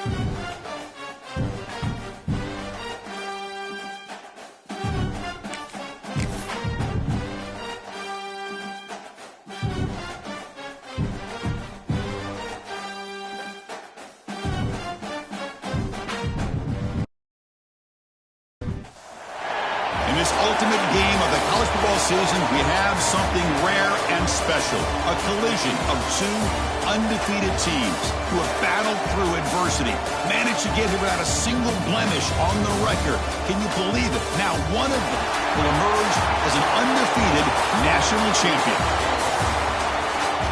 In this ultimate game of the college football season, we have something rare and special. A collision of two undefeated teams who have battled through adversity, managed to get here without a single blemish on the record. Can you believe it? Now one of them will emerge as an undefeated national champion.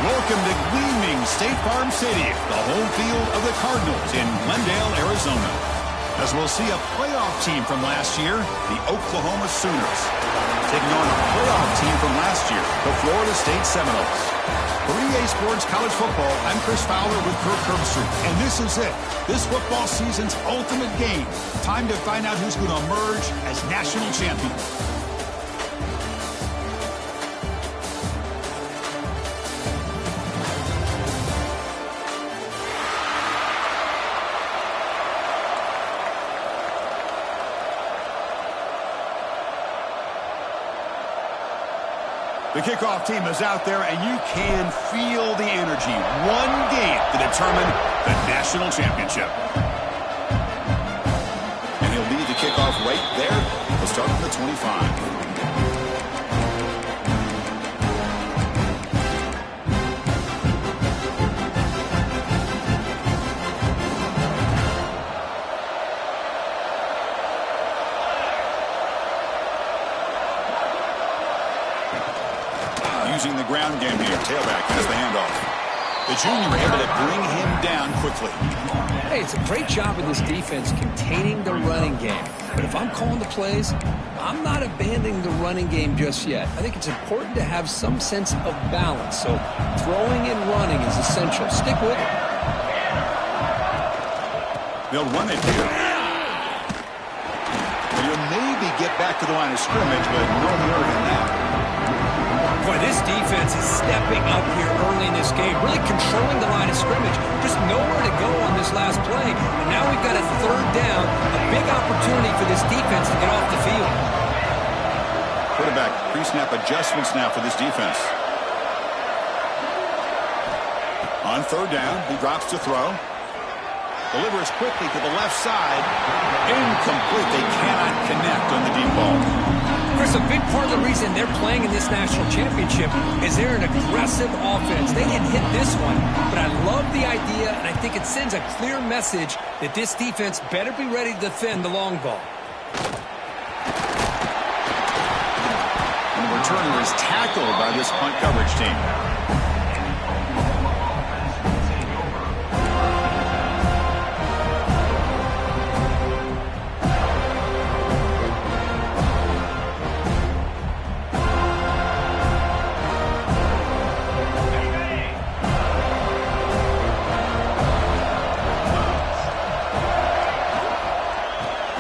Welcome to gleaming State Farm City, the home field of the Cardinals in Glendale, Arizona. As we'll see a playoff team from last year, the Oklahoma Sooners, taking on a playoff team from last year, the Florida State Seminoles. For EA Sports College Football, I'm Chris Fowler with Kirk Herbstreit, and this is it. This football season's ultimate game. Time to find out who's going to emerge as national champion. The kickoff team is out there, and you can feel the energy. One game to determine the national championship. And he'll lead the kickoff right there. We'll start from the 25. Using the ground game here. Tailback has the handoff. The junior able to bring him down quickly. Hey, it's a great job of this defense containing the running game. But if I'm calling the plays, I'm not abandoning the running game just yet. I think it's important to have some sense of balance. So throwing and running is essential. Stick with it. They'll run it here. You'll maybe get back to the line of scrimmage, but no more than that. Boy, this defense is stepping up here early in this game, really controlling the line of scrimmage. Just nowhere to go on this last play. And now we've got a third down, a big opportunity for this defense to get off the field. Quarterback pre-snap adjustments now for this defense. On third down, he drops to throw. Delivers quickly to the left side. Incomplete. They cannot connect on the deep ball. Chris, a big part of the reason they're playing in this national championship is they're an aggressive offense. They didn't hit this one, but I love the idea, and I think it sends a clear message that this defense better be ready to defend the long ball. And the returner is tackled by this punt coverage team.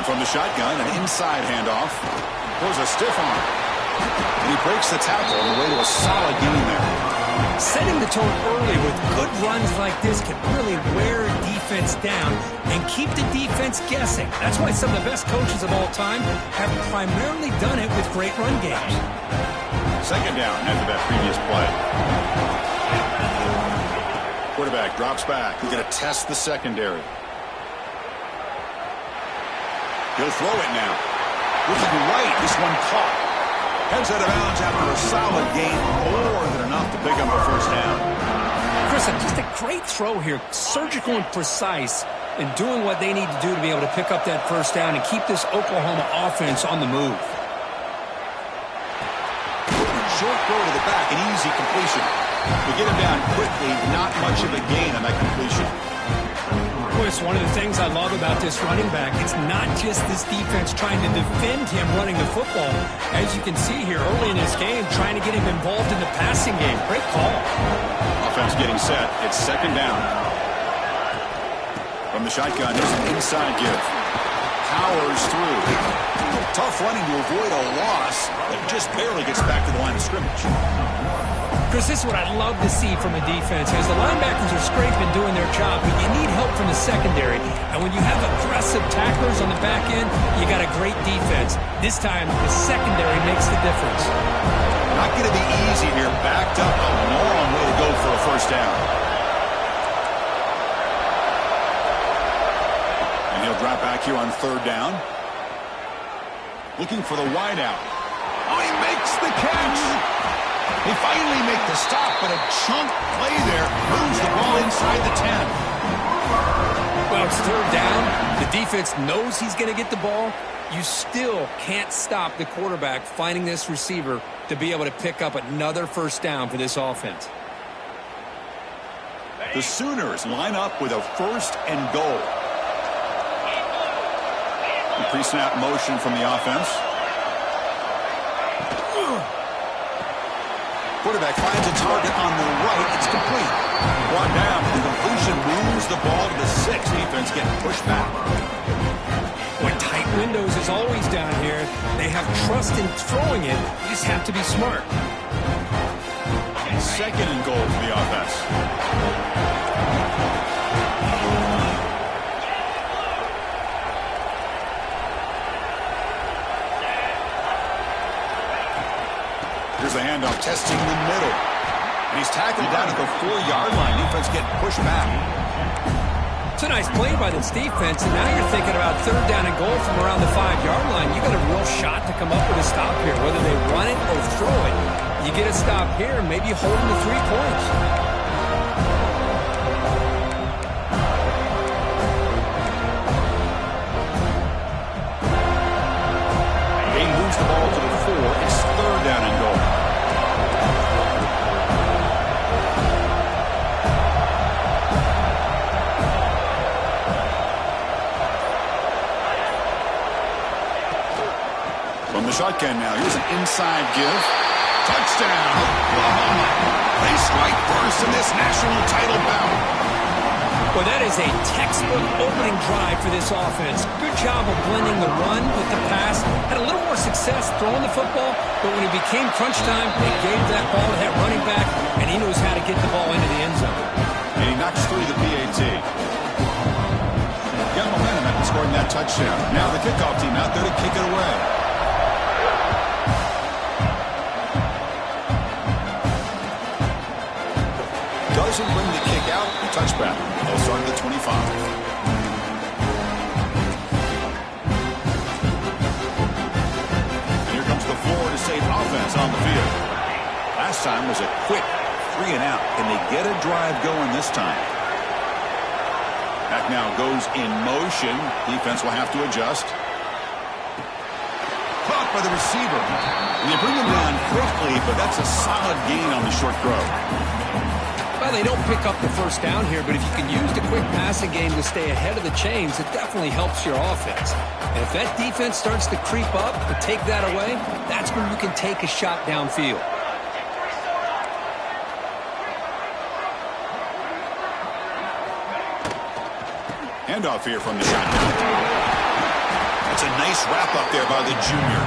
From the shotgun, an inside handoff. Throws a stiff arm. And he breaks the tackle on the way to a solid gain there. Setting the tone early with good runs like this can really wear a defense down and keep the defense guessing. That's why some of the best coaches of all time have primarily done it with great run games. Second down after that previous play. Quarterback drops back. He's going to test the secondary. He'll throw it now. Looking right. This one caught. Heads out of bounds after a solid gain. More than enough to pick up a first down. Chris, just a great throw here. Surgical and precise in doing what they need to do to be able to pick up that first down and keep this Oklahoma offense on the move. Short throw to the back. An easy completion. To get him down quickly, not much of a gain on that completion. Boy, it's one of the things I love about this running back. It's not just this defense trying to defend him running the football. As you can see here early in this game, trying to get him involved in the passing game. Great call. Offense getting set. It's second down. From the shotgun, there's an inside give. Powers through. Tough running to avoid a loss, but just barely gets back to the line of scrimmage. Chris, this is what I'd love to see from a defense. As the linebackers are scraping, doing their job, but you need help from the secondary. And when you have aggressive tacklers on the back end, you got a great defense. This time, the secondary makes the difference. Not going to be easy here. Backed up, a long way to go for a first down. And he'll drop back here on third down. Looking for the wideout. Oh, he makes the catch. They finally make the stop, but a chunk play there moves the ball inside the 10. Well, it's third down. The defense knows he's going to get the ball. You still can't stop the quarterback finding this receiver to be able to pick up another first down for this offense. The Sooners line up with a first and goal. The pre-snap motion from the offense. Quarterback finds a target on the right. It's complete. Brought down. The completion moves the ball to the 6. Defense getting pushed back. When tight windows is always down here, they have trust in throwing it. You just have to be smart. Second and goal for the offense. Here's the handoff, testing the middle. And he's tackled down at the 4-yard line. Defense getting pushed back. It's a nice play by this defense, and now you're thinking about third down and goal from around the 5-yard line. You got a real shot to come up with a stop here, whether they run it or throw it. You get a stop here, and maybe you hold them to 3 points. He moves the ball to the 4. It's third down and goal. From the shotgun now. Here's an inside give. Touchdown, Oklahoma. They strike first in this national title bout. Well, that is a textbook opening drive for this offense. Good job of blending the run with the pass. Had a little more success throwing the football, but when it became crunch time, they gave that ball to that running back, and he knows how to get the ball into the end zone. And he knocks through the PAT. Got momentum after scoring that touchdown. Now the kickoff team out there to kick it away. Doesn't bring the kick out. Touchback. They'll start at the 25. And here comes the Florida State offense on the field. Last time was a quick 3 and out. Can they get a drive going this time? Back now goes in motion. Defense will have to adjust. Caught by the receiver. And they bring him down quickly, but that's a solid gain on the short throw. Well, they don't pick up the first down here, but if you can use the quick passing game to stay ahead of the chains, it definitely helps your offense. And if that defense starts to creep up to take that away, that's when you can take a shot downfield. Handoff here from the shotgun. That's a nice wrap up there by the junior.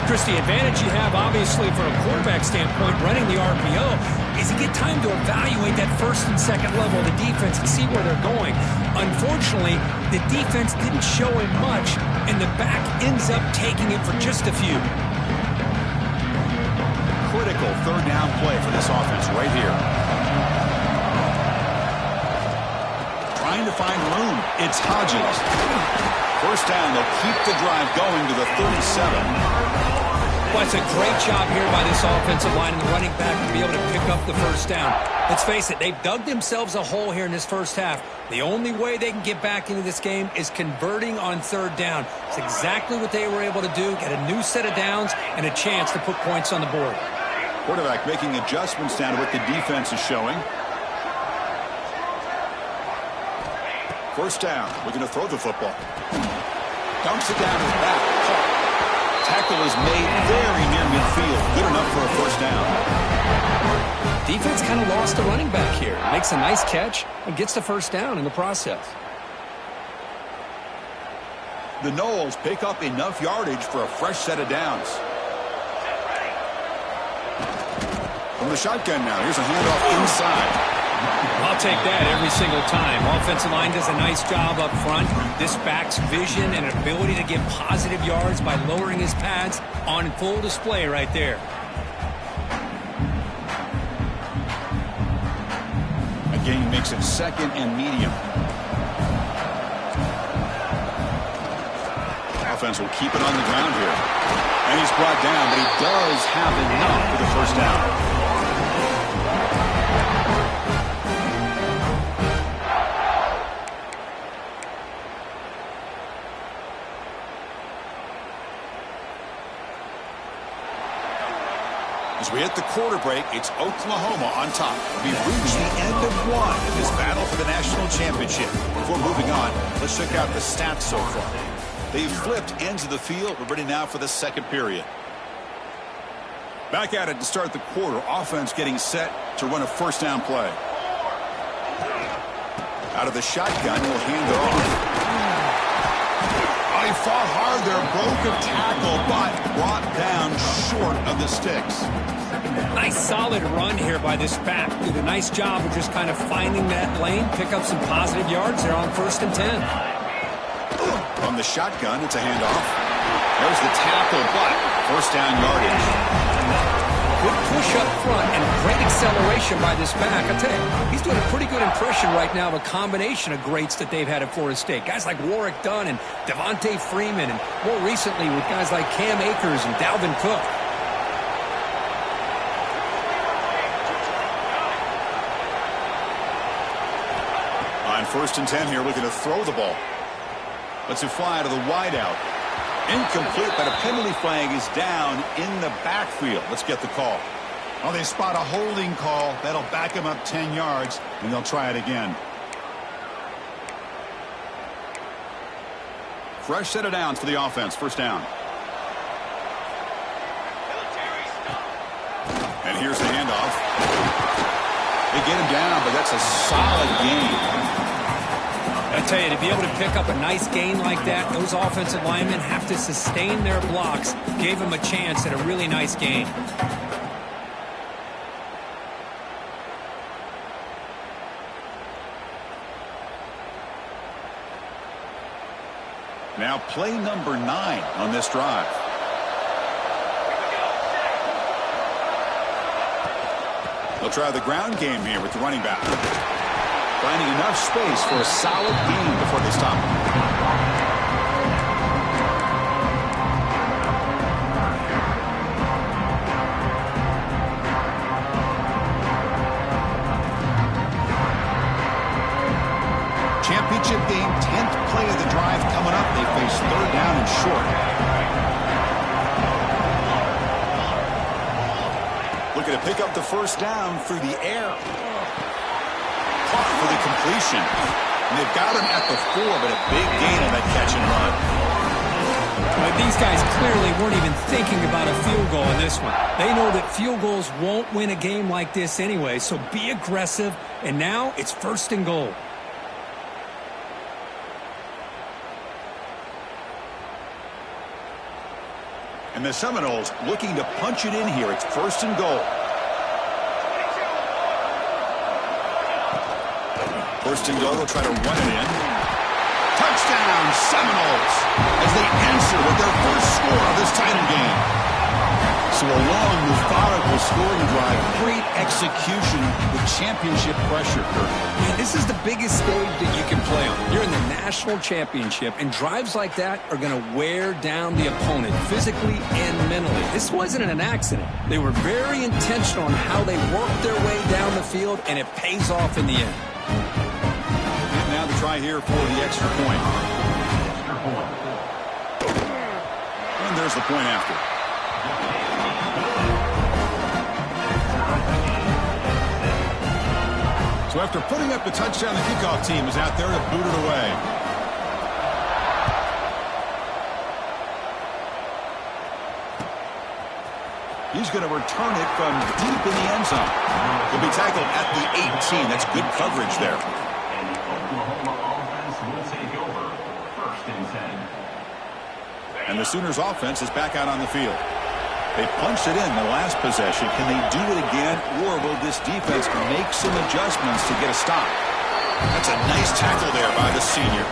Chris, the advantage you have, obviously, from a quarterback standpoint, running the RPO, is you get time to evaluate that first and second level of the defense and see where they're going. Unfortunately, the defense didn't show him much, and the back ends up taking it for just a few. Critical third down play for this offense right here. Trying to find room. It's Hodges. First down, they'll keep the drive going to the 37. Well, it's a great job here by this offensive line and the running back to be able to pick up the first down. Let's face it, they've dug themselves a hole here in this first half. The only way they can get back into this game is converting on third down. It's exactly what they were able to do, get a new set of downs and a chance to put points on the board. Quarterback making adjustments down to what the defense is showing. First down, looking to throw the football. Dumps it down his back. Caught. Tackle is made very near midfield. Good enough for a first down. Defense kind of lost the running back here. Makes a nice catch and gets the first down in the process. The Noles pick up enough yardage for a fresh set of downs. From the shotgun now. Here's a handoff inside. I'll take that every single time. Offensive line does a nice job up front. This back's vision and ability to get positive yards by lowering his pads on full display right there. Again, makes it second and medium. Offense will keep it on the ground here. And he's brought down, but he does have enough for the first down. As we hit the quarter break, it's Oklahoma on top. We've reached the end of one in this battle for the national championship. Before moving on, let's check out the stats so far. They've flipped ends of the field. We're ready now for the second period. Back at it to start the quarter. Offense getting set to run a first down play. Out of the shotgun, he'll hand it off. Oh, he fought hard there, broke a tackle, but brought down short of the sticks. Nice solid run here by this back. Did a nice job of just kind of finding that lane, pick up some positive yards there on 1st and 10. From the shotgun, it's a handoff. There's the tackle, but first down yardage. Good push up front and great acceleration by this back. I tell you, he's doing a pretty good impression right now of a combination of greats that they've had at Florida State. Guys like Warwick Dunn and Devontae Freeman, and more recently with guys like Cam Akers and Dalvin Cook. On 1st and 10 here, looking to throw the ball. Lets it fly to the wideout. Incomplete, but a penalty flag is down in the backfield. Let's get the call. Well, they spot a holding call. That'll back them up 10 yards, and they'll try it again. Fresh set of downs for the offense. First down. And here's the handoff. They get him down, but that's a solid gain. I tell you, to be able to pick up a nice gain like that, those offensive linemen have to sustain their blocks. Gave him a chance at a really nice gain. Now play number 9 on this drive. They'll try the ground game here with the running back. Finding enough space for a solid gain before they stop him. Championship game, 10th play of the drive coming up. They face 3rd down and short. Looking to pick up the first down through the air. For the completion. And they've got him at the 4, but a big gain on that catch and run. But these guys clearly weren't even thinking about a field goal in this one. They know that field goals won't win a game like this anyway, so be aggressive. And now it's 1st and goal. And the Seminoles looking to punch it in here. It's 1st and goal. 1st and goal, they'll try to run it in. Touchdown, Seminoles, as they answer with their first score of this title game. So a long, methodical scoring drive, great execution with championship pressure, Kurt. Man, this is the biggest stage that you can play on. You're in the national championship, and drives like that are going to wear down the opponent physically and mentally. This wasn't an accident. They were very intentional on how they worked their way down the field, and it pays off in the end. Now to try here for the extra point. And there's the point after. So after putting up the touchdown, the kickoff team is out there to boot it away. He's going to return it from deep in the end zone. He'll be tackled at the 18. That's good coverage there. And the Sooners offense is back out on the field. They punched it in the last possession. Can they do it again, or will this defense make some adjustments to get a stop? That's a nice tackle there by the senior.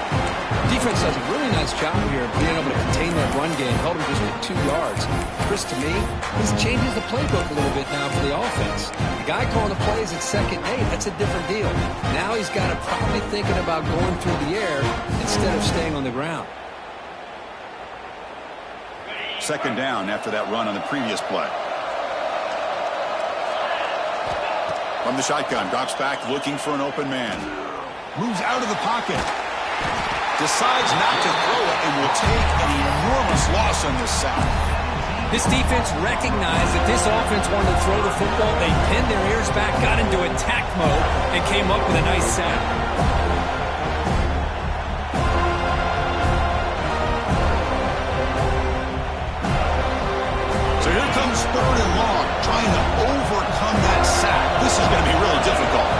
Defense does a really nice job here of being able to contain that run game. Held him just at 2 yards. Chris, to me, this changes the playbook a little bit now for the offense. The guy calling the plays at 2nd and 8, that's a different deal. Now he's got to probably thinking about going through the air instead of staying on the ground. 2nd down after that run on the previous play. From the shotgun, drops back looking for an open man. Moves out of the pocket. Decides not to throw it and will take an enormous loss on this sack. This defense recognized that this offense wanted to throw the football. They pinned their ears back, got into attack mode, and came up with a nice sack. So here comes 3rd and long, trying to overcome that sack. This is going to be really difficult.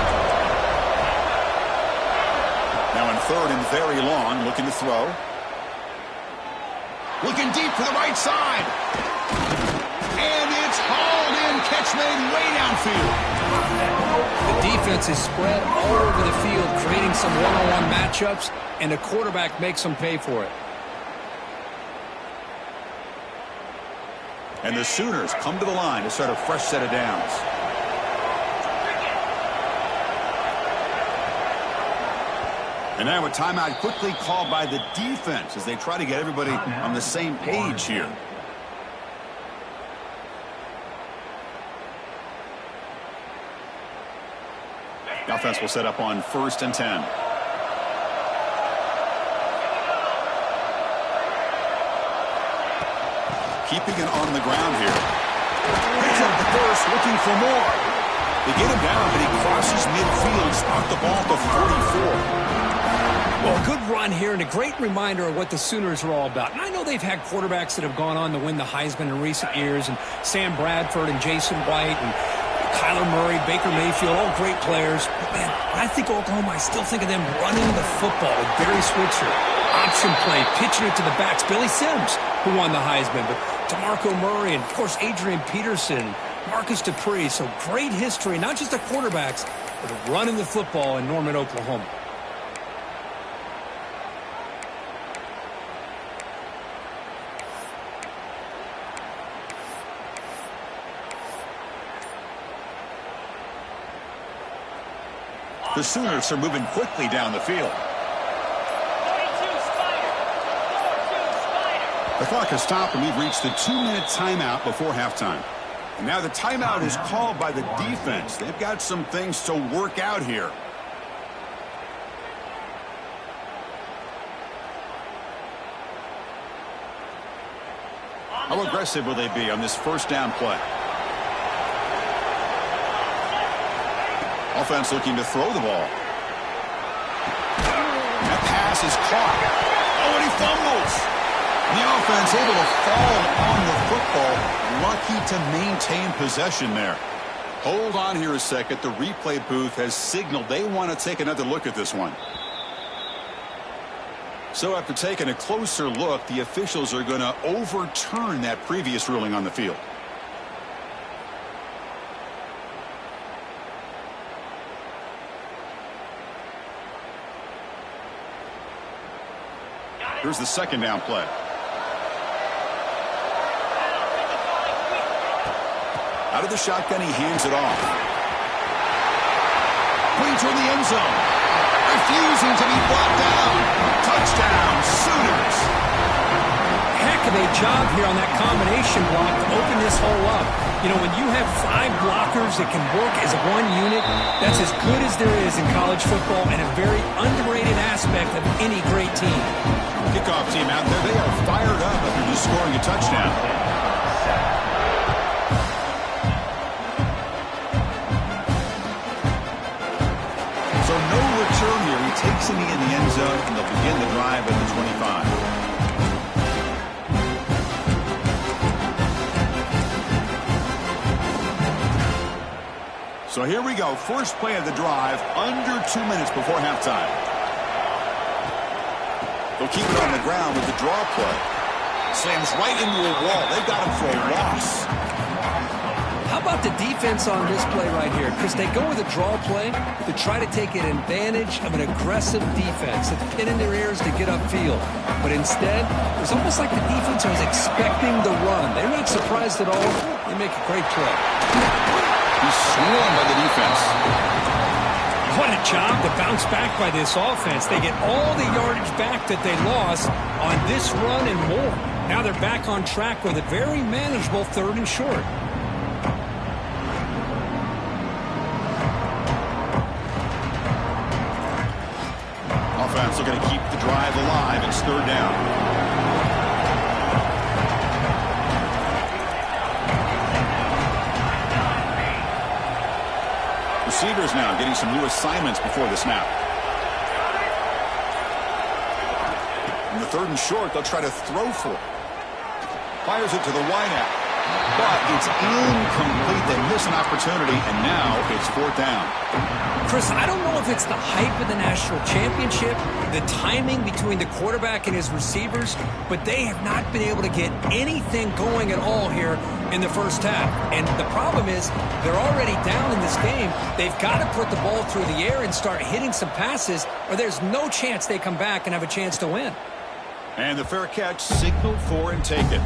Now in 3rd and very long, looking to throw. Looking deep to the right side. And it's hauled in. Catch made way downfield. The defense is spread all over the field, creating some one-on-one matchups, and the quarterback makes them pay for it. And the Sooners come to the line to start a fresh set of downs. And now a timeout quickly called by the defense as they try to get everybody on the same page here. The offense will set up on 1st and 10. Keeping it on the ground here. Picks up the first, looking for more. They get him down, but he crosses midfield, stopped the ball at the 44. Well, a good run here and a great reminder of what the Sooners are all about. And I know they've had quarterbacks that have gone on to win the Heisman in recent years, and Sam Bradford and Jason White and Kyler Murray, Baker Mayfield, all great players. But man, when I think Oklahoma, I still think of them running the football with Barry Switzer. Option play, pitching it to the backs. Billy Sims, who won the Heisman, but DeMarco Murray and, of course, Adrian Peterson, Marcus Dupree. So great history, not just the quarterbacks, but running the football in Norman, Oklahoma. The Sooners are moving quickly down the field. The clock has stopped, and we've reached the 2-minute timeout before halftime. And now the timeout is called by the defense. They've got some things to work out here. How aggressive will they be on this 1st down play? Offense looking to throw the ball. That pass is caught. Oh, and he fumbles. The offense able to fall on the football. Lucky to maintain possession there. Hold on here a second. The replay booth has signaled they want to take another look at this one. So after taking a closer look, the officials are going to overturn that previous ruling on the field. Here's the 2nd down play. Out of the shotgun, he hands it off. Going toward the end zone. Refusing to be brought down. Touchdown, Sooners. Heck of a job here on that combination block to open this hole up. You know, when you have 5 blockers that can work as one unit, that's as good as there is in college football and a very underrated aspect of any great team. Kickoff team out there, they are fired up after just scoring a touchdown. So no return here. He takes it in the end zone, and they'll begin the drive at the 25. So here we go. First play of the drive, under 2 minutes before halftime. They'll keep it on the ground with the draw play. Slams right into a wall. They've got him for a loss. How about the defense on this play right here? Because they go with a draw play to try to take an advantage of an aggressive defense that's pinning their ears to get upfield. But instead, it's almost like the defense was expecting the run. They're not surprised at all. They make a great play. He's swarmed by the defense. What a job to bounce back by this offense. They get all the yardage back that they lost on this run and more. Now they're back on track with a very manageable 3rd and short. Offense looking to keep the drive alive. It's 3rd down. Receivers now getting some new assignments before the snap. In the 3rd and short, they'll try to throw for it. Fires it to the wideout. But it's incomplete. They miss an opportunity, and now it's 4th down. Chris, I don't know if it's the hype of the national championship, the timing between the quarterback and his receivers, but they have not been able to get anything going at all here in the first half. And the problem is they're already down in this game. They've got to put the ball through the air and start hitting some passes, or there's no chance they come back and have a chance to win. And the fair catch signaled for and taken.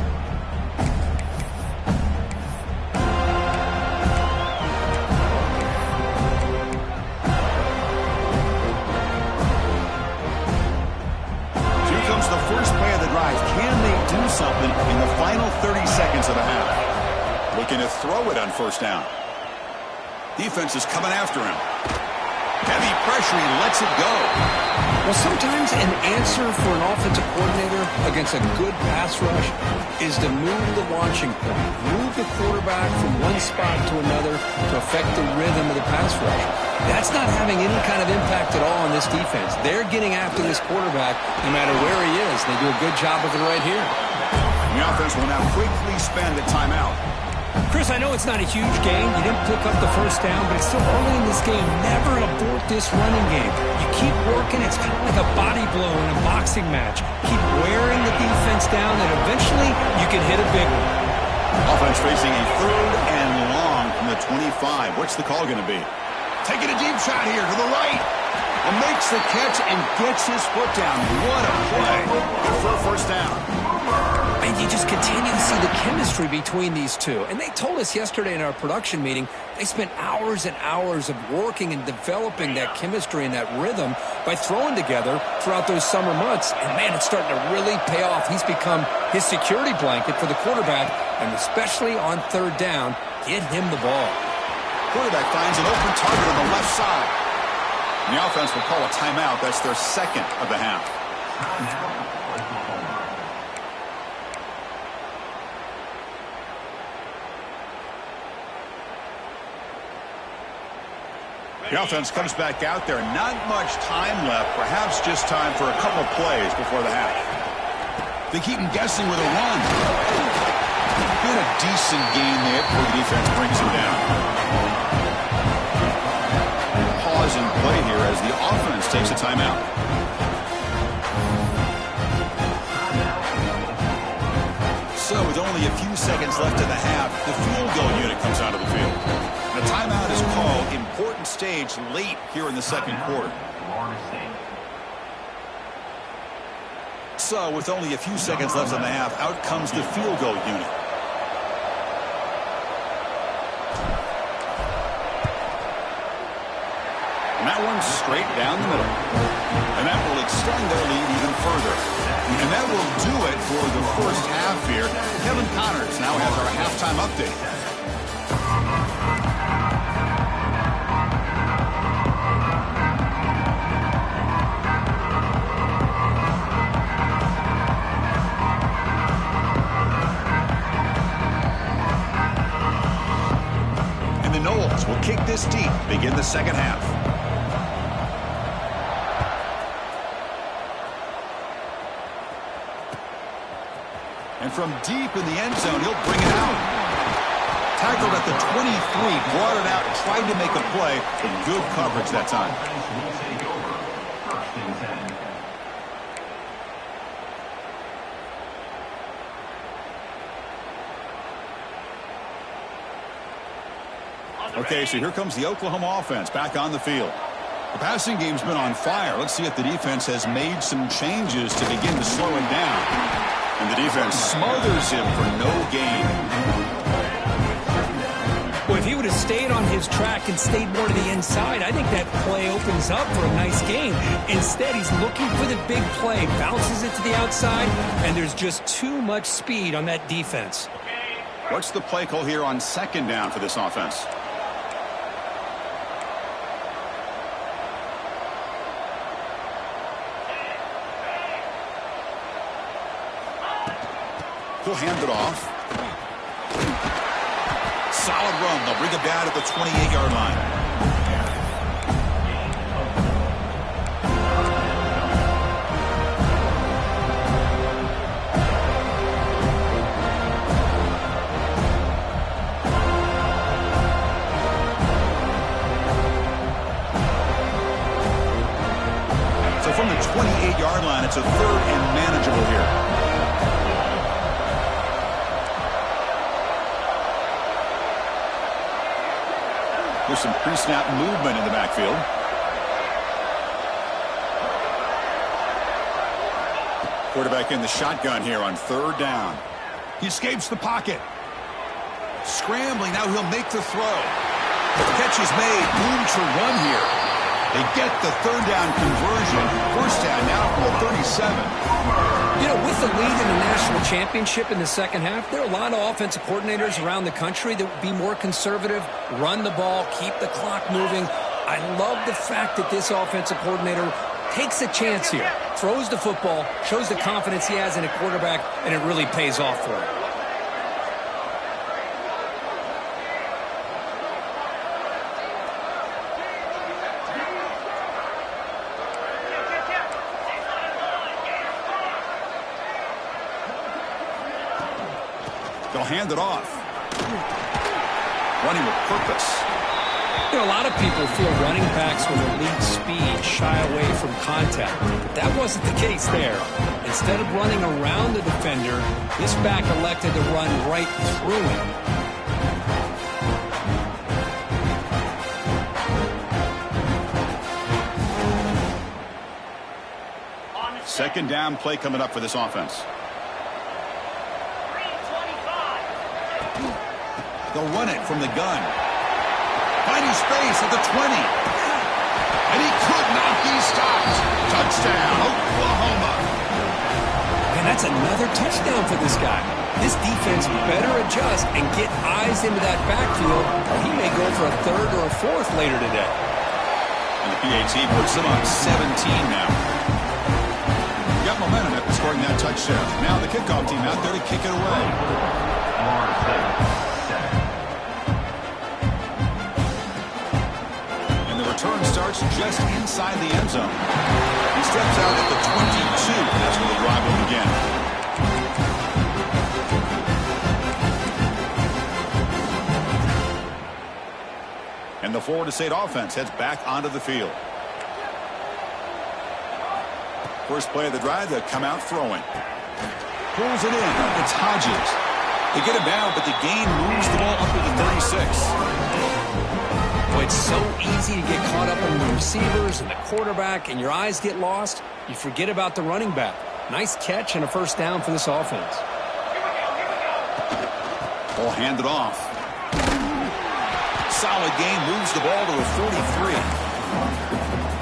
Can they do something in the final 30 seconds of the half? Looking to throw it on 1st down. Defense is coming after him. Heavy pressure, he lets it go. Well, sometimes an answer for an offensive coordinator against a good pass rush is to move the launching point, move the quarterback from one spot to another to affect the rhythm of the pass rush. That's not having any kind of impact at all on this defense. They're getting after this quarterback no matter where he is. They do a good job of it right here. The offense will now quickly spend a timeout. Chris, I know it's not a huge game. You didn't pick up the 1st down, but it's still early in this game. Never abort this running game. You keep working. It's kind of like a body blow in a boxing match. Keep wearing the defense down, and eventually you can hit a big one. Offense facing a 3rd and long from the 25. What's the call going to be? Taking a deep shot here to the right. And makes the catch and gets his foot down. What a play. Good for a 1st down. And you just continue to see the chemistry between these two. And they told us yesterday in our production meeting, they spent hours and hours of working and developing that chemistry and that rhythm by throwing together throughout those summer months. And, man, it's starting to really pay off. He's become his security blanket for the quarterback, and especially on 3rd down, get him the ball. Quarterback finds an open target on the left side. And the offense will call a timeout. That's their 2nd of the half. The offense comes back out there. Not much time left. Perhaps just time for a couple plays before the half. They keep him guessing with a run. Been a decent game there before the defense brings him down. Pause and play here as the offense takes a timeout. So with only a few seconds left in the half, the field goal unit comes out of the field. The timeout is called. Important stage late here in the 2nd quarter. So with only a few seconds left in the half, out comes the field goal unit. And that one's straight down the middle. And that will extend their lead even further. And that will do it for the 1st half here. Kevin Connors now has our halftime update. Will kick this deep, begin the 2nd half. And from deep in the end zone, he'll bring it out. Tackled at the 23, brought it out, tried to make a play, but good coverage that time. Okay, so here comes the Oklahoma offense back on the field. The passing game's been on fire. Let's see if the defense has made some changes to begin to slow him down. And the defense smothers him for no gain. Well, if he would have stayed on his track and stayed more to the inside, I think that play opens up for a nice gain. Instead, he's looking for the big play, bounces it to the outside, and there's just too much speed on that defense. What's the play call here on second down for this offense? He'll hand it off. Solid run. They'll bring it down at the 28-yard line. So from the 28-yard line, it's a 3rd and manageable here. There's some pre-snap movement in the backfield. Quarterback in the shotgun here on 3rd down. He escapes the pocket. Scrambling, now he'll make the throw. The catch is made. Room to run here. They get the 3rd down conversion. 1st down now from the 37. You know, with the lead in the national championship in the second half, there are a lot of offensive coordinators around the country that would be more conservative, run the ball, keep the clock moving. I love the fact that this offensive coordinator takes a chance here, throws the football, shows the confidence he has in a quarterback, and it really pays off for him. They'll hand it off. Running with purpose. You know, a lot of people feel running backs with elite speed shy away from contact. But that wasn't the case there. Instead of running around the defender, this back elected to run right through him. 2nd down play coming up for this offense. They'll run it from the gun. Finding space at the 20. And he could not be stopped. Touchdown, Oklahoma. And that's another touchdown for this guy. This defense better adjust and get eyes into that backfield, or he may go for a 3rd or a 4th later today. And the PAT puts them up 17 now. Got momentum after scoring that touchdown. Now the kickoff team out there to kick it away. Return starts just inside the end zone. He steps out at the 22. That's where the drive will begin. And the Florida State offense heads back onto the field. First play of the drive, they'll come out throwing. Pulls it in. It's Hodges. They get him down, but the gain moves the ball up to the 36. It's so easy to get caught up in the receivers and the quarterback, and your eyes get lost. You forget about the running back. Nice catch and a 1st down for this offense. Ball handed off. Solid game, moves the ball to a 43.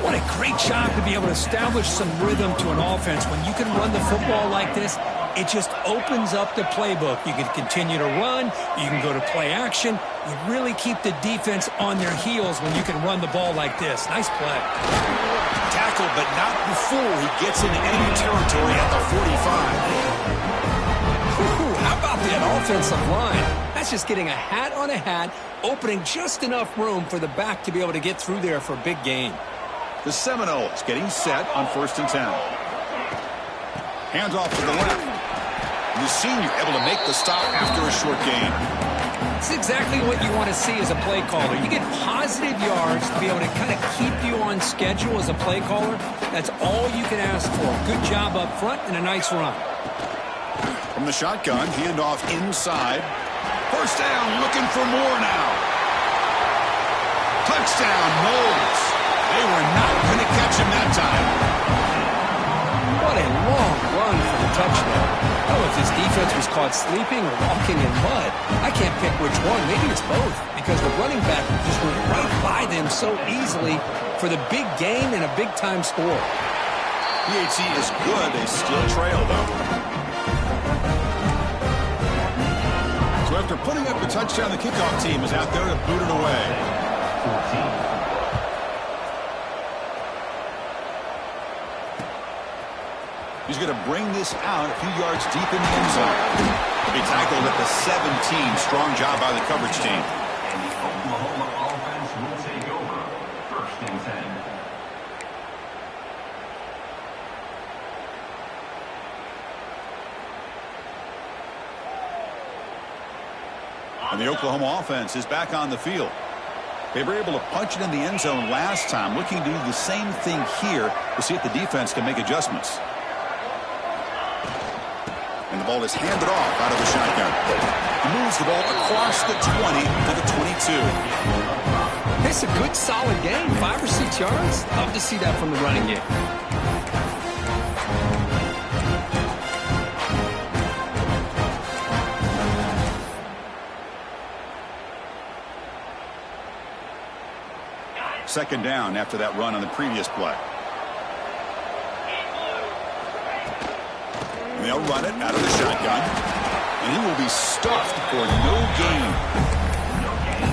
What a great job to be able to establish some rhythm to an offense. When you can run the football like this, it just opens up the playbook. You can continue to run. You can go to play action. You really keep the defense on their heels when you can run the ball like this. Nice play. Tackle, but not before he gets into enemy territory at the 45. How about that offensive line? That's just getting a hat on a hat, opening just enough room for the back to be able to get through there for a big gain. The Seminoles getting set on 1st and 10. Hands off to the left. The senior able to make the stop after a short gain. It's exactly what you want to see as a play caller. You get positive yards to be able to kind of keep you on schedule as a play caller. That's all you can ask for. Good job up front and a nice run. From the shotgun, handoff inside. 1st down, looking for more now. touchdown, Knowles. They were not going to catch him that time. What a long run for the touchdown. I don't know if this defense was caught sleeping or walking in mud. I can't pick which one. Maybe it's both, because the running back just went right by them so easily for the big gain and a big-time score. PHC is good. They still trail, though. So after putting up the touchdown, the kickoff team is out there to boot it away. 14. He's going to bring this out a few yards deep in the end zone. He'll be tackled at the 17. Strong job by the coverage team. And the Oklahoma offense will take over. 1st and 10. And the Oklahoma offense is back on the field. They were able to punch it in the end zone last time. Looking to do the same thing here to see if the defense can make adjustments. And the ball is handed off out of the shotgun. He moves the ball across the 20 to the 22. It's a good, solid game. 5 or 6 yards. Love to see that from the running game. Second down after that run on the previous play. And they'll run it out of the shotgun. And he will be stuffed for no gain.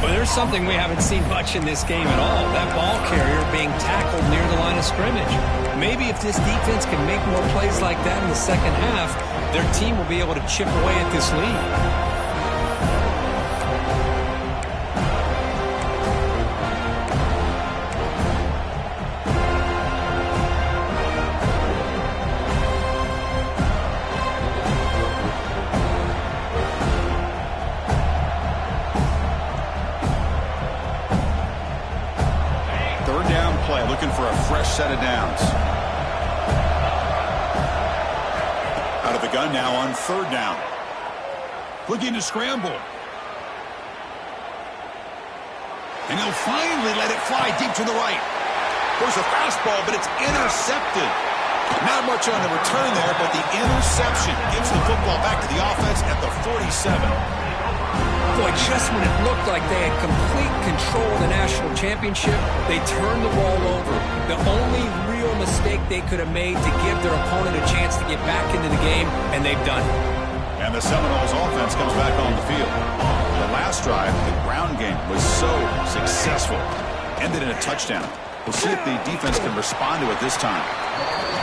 Well, there's something we haven't seen much in this game at all. That ball carrier being tackled near the line of scrimmage. Maybe if this defense can make more plays like that in the second half, their team will be able to chip away at this lead. Looking for a fresh set of downs. Out of the gun now on 3rd down. Looking to scramble. And he'll finally let it fly deep to the right. There's a fastball, but it's intercepted. Not much on the return there, but the interception gives the football back to the offense at the 47. Boy, just when it looked like they had complete control of the national championship, they turned the ball over. The only real mistake they could have made to give their opponent a chance to get back into the game, and they've done it. And the Seminoles offense comes back on the field. The last drive, the ground game was so successful. Ended in a touchdown. We'll see if the defense can respond to it this time.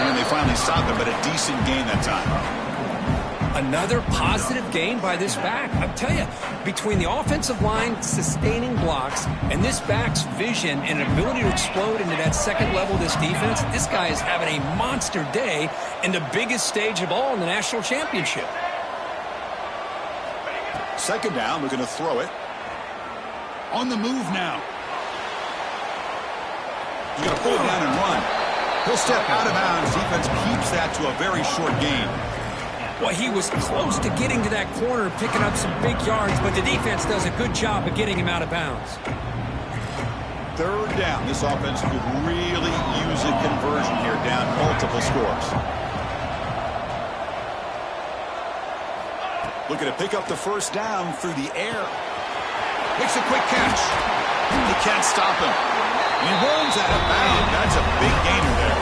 And they finally stopped them, but a decent gain that time. Another positive gain by this back. I'll tell you, between the offensive line sustaining blocks and this back's vision and ability to explode into that second level of this defense, this guy is having a monster day in the biggest stage of all in the national championship. Second down, we're going to throw it. On the move now. He's going to pull it down and run. He'll step out of bounds. Defense keeps that to a very short gain. Well, he was close to getting to that corner, picking up some big yards, but the defense does a good job of getting him out of bounds. 3rd down. This offense could really use a conversion here, down multiple scores. Looking to pick up the 1st down through the air. Makes a quick catch. They can't stop him. And he runs out of bounds. That's a big gainer there.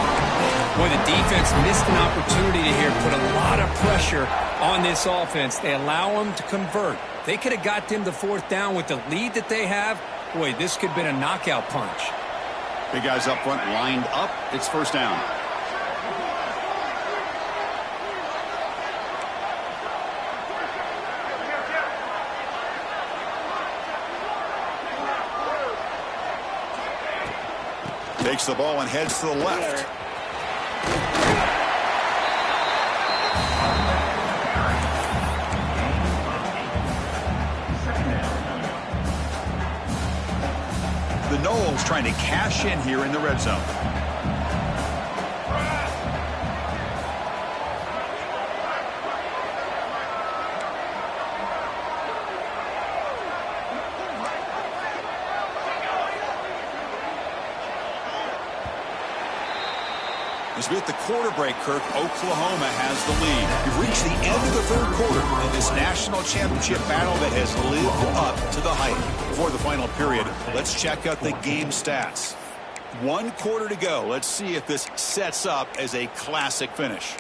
Boy, the defense missed an opportunity to here put a lot of pressure on this offense. They allow them to convert. They could have got them the 4th down with the lead that they have. Boy, this could have been a knockout punch. Big guys up front lined up. It's 1st down. Takes the ball and heads to the left. The Noles trying to cash in here in the red zone. As we hit the quarter break, Kirk, Oklahoma has the lead. We've reached the end of the third quarter in this national championship battle that has lived up to the hype. Before the final period, let's check out the game stats. 1 quarter to go. Let's see if this sets up as a classic finish.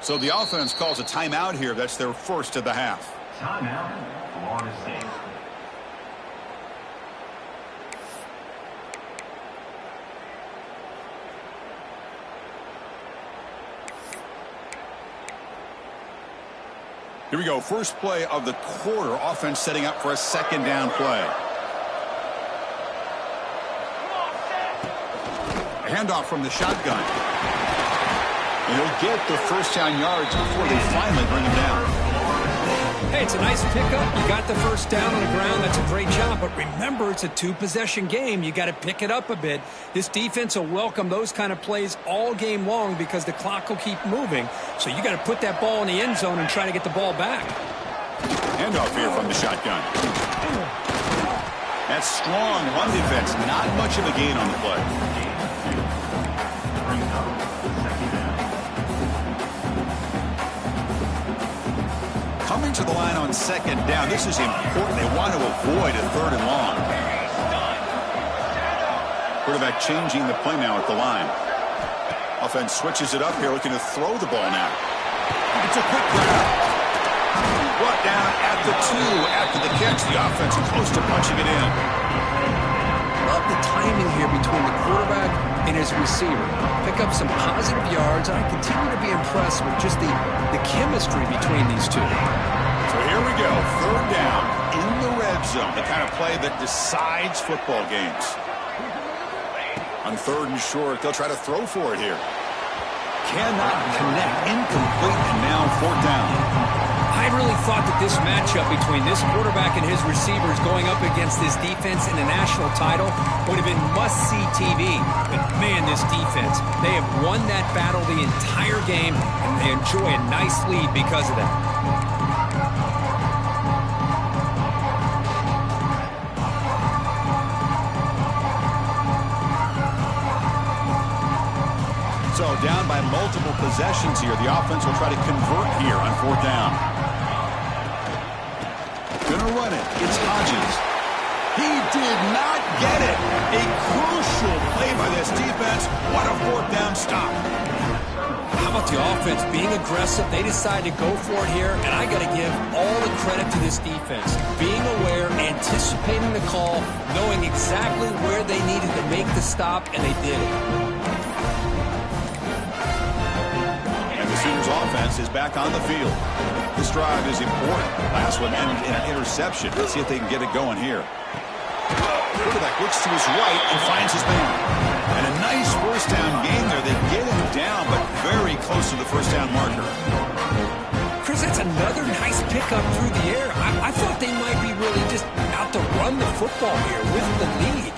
So the offense calls a timeout here. That's their first of the half. Timeout, Florida State. Here we go. First play of the quarter. Offense setting up for a second down play. A handoff from the shotgun. And he'll get the first down yards before they finally bring him down. Hey, it's a nice pickup. You got the first down on the ground. That's a great job. But remember, it's a 2-possession game. You got to pick it up a bit. This defense will welcome those kind of plays all game long because the clock will keep moving. So you got to put that ball in the end zone and try to get the ball back. Handoff here from the shotgun. That's strong run defense. Not much of a gain on the play. Coming to the line on second down. This is important. They want to avoid a 3rd and long. Quarterback changing the play now at the line. Offense switches it up here, looking to throw the ball now. It's a quick grab. Brought down at the 2 after the catch. The offense close to punching it in. Love the timing here between the quarterback and his receiver. Pick up some positive yards, and I continue to be impressed with just the chemistry between these two. So here we go, 3rd down in the red zone, the kind of play that decides football games. On 3rd and short, they'll try to throw for it here. Cannot connect, incomplete, and now 4th down. I really thought that this matchup between this quarterback and his receivers going up against this defense in the national title would have been must-see TV. But, man, this defense, they have won that battle the entire game, and they enjoy a nice lead because of that. So down by multiple possessions here. The offense will try to convert here on 4th down. Gonna run it. It's Hodges. He did not get it. A crucial play by this defense. What a 4th down stop. How about the offense being aggressive? They decided to go for it here, and I got to give all the credit to this defense. Being aware, anticipating the call, knowing exactly where they needed to make the stop, and they did it. Sooners offense is back on the field. This drive is important. Last one ended in an interception. Let's see if they can get it going here. Quarterback looks to his right and finds his man. And a nice first down game there. They get him down, but very close to the first down marker. Chris, that's another nice pickup through the air. I thought they might be really just out to run the football here with the lead.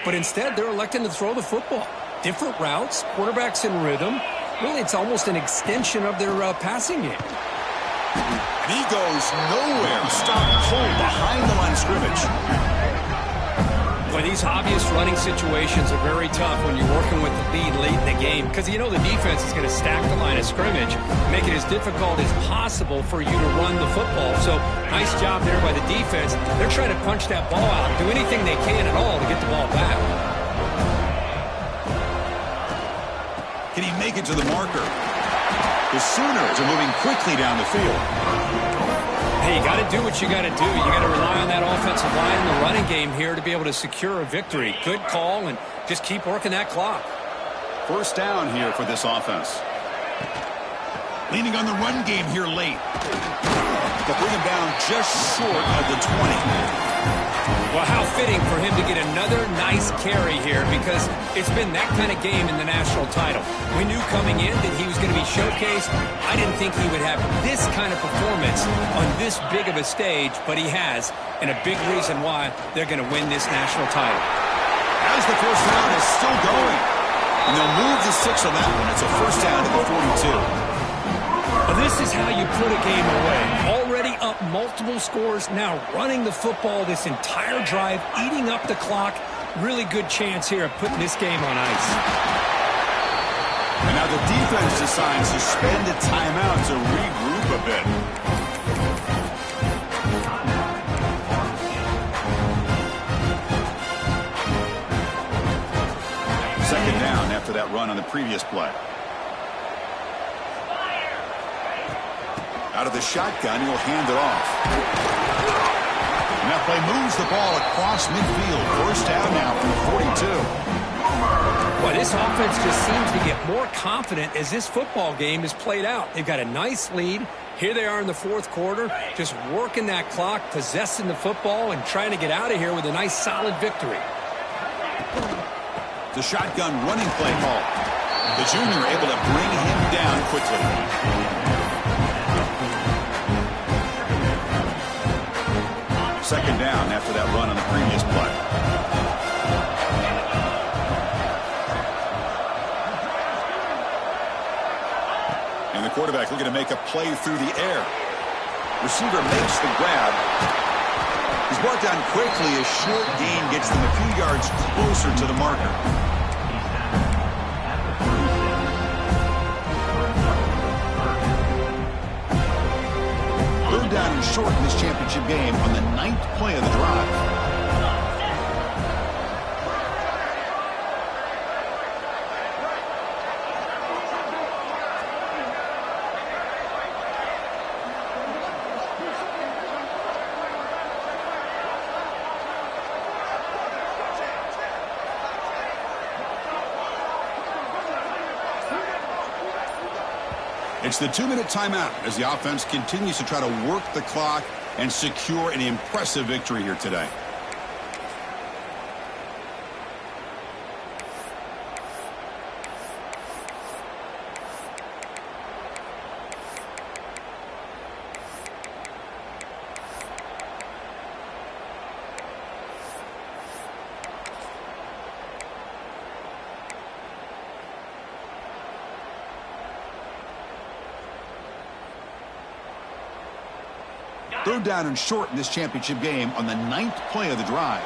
But instead, they're electing to throw the football. Different routes, quarterbacks in rhythm. Really, it's almost an extension of their passing game. And he goes nowhere. Stopped cold behind the line of scrimmage. Boy, these obvious running situations are very tough when you're working with the lead late in the game because you know the defense is going to stack the line of scrimmage, make it as difficult as possible for you to run the football. So, nice job there by the defense. They're trying to punch that ball out, do anything they can at all to get the ball back. Can he make it to the marker? The Sooners are moving quickly down the field. Hey, you got to do what you got to do. You got to rely on that offensive line and the running game here to be able to secure a victory. Good call, and just keep working that clock. First down here for this offense. Leaning on the run game here late. They'll bring him down just short of the 20. Well, how fitting for him to get another nice carry here because it's been that kind of game in the national title. We knew coming in that he was going to be showcased. I didn't think he would have this kind of performance on this big of a stage, but he has, and a big reason why they're going to win this national title. As the first down is still going. And they'll move the 6 on that one. It's a first down to the 42. Well, This is how you put a game away. Already up multiple scores, now running the football this entire drive, eating up the clock. Really good chance here of putting this game on ice. And now the defense decides to spend a timeout to regroup a bit. Second down after that run on the previous play. Out of the shotgun, he'll hand it off. And that play moves the ball across midfield. First down now from 42. Well, this offense just seems to get more confident as this football game is played out. They've got a nice lead. Here they are in the fourth quarter, just working that clock, possessing the football, and trying to get out of here with a nice, solid victory. The shotgun running play call. The junior able to bring him down quickly. Second down after that run on the previous play. And the quarterback looking to make a play through the air. Receiver makes the grab. He's brought down quickly. A short gain gets them a few yards closer to the marker. Third down and short in this championship game on the 9th play of the drive. It's the 2-minute timeout as the offense continues to try to work the clock and secure an impressive victory here today. Third down and short in this championship game on the 9th play of the drive.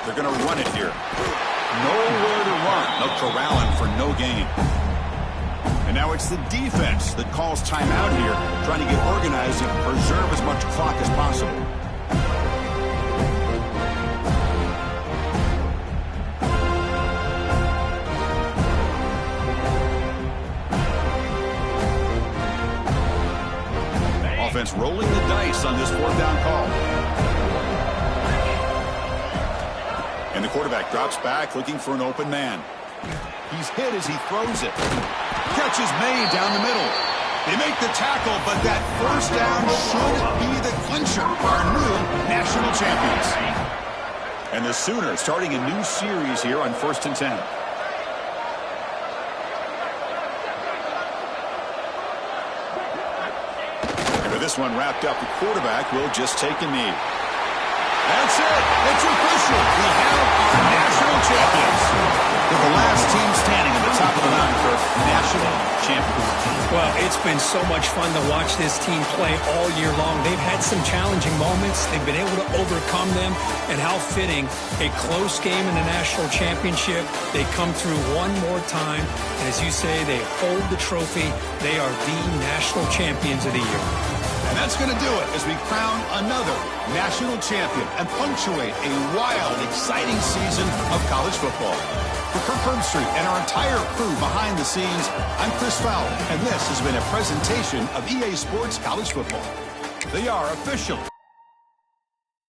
They're going to run it here. Nowhere to run. No corralling for no gain. And now it's the defense that calls timeout here, trying to get organized and preserve as much clock as possible. Offense rolling the dice on this fourth down call. And the quarterback drops back looking for an open man. He's hit as he throws it. Catch is made down the middle. They make the tackle, but that first down should be the clincher for our new national champions. And the Sooners starting a new series here on 1st and 10. This one wrapped up, the quarterback will just take a knee. That's it. It's official. We have our national champions. They're the last team standing at the top of the mountain for national champions. Well, it's been so much fun to watch this team play all year long. They've had some challenging moments. They've been able to overcome them. And how fitting, a close game in the national championship. They come through one more time. And as you say, they hold the trophy. They are the national champions of the year. And that's going to do it as we crown another national champion and punctuate a wild, exciting season of college football. For Kirk Herbstreit and our entire crew behind the scenes, I'm Chris Fowler, and this has been a presentation of EA Sports College Football. They are official.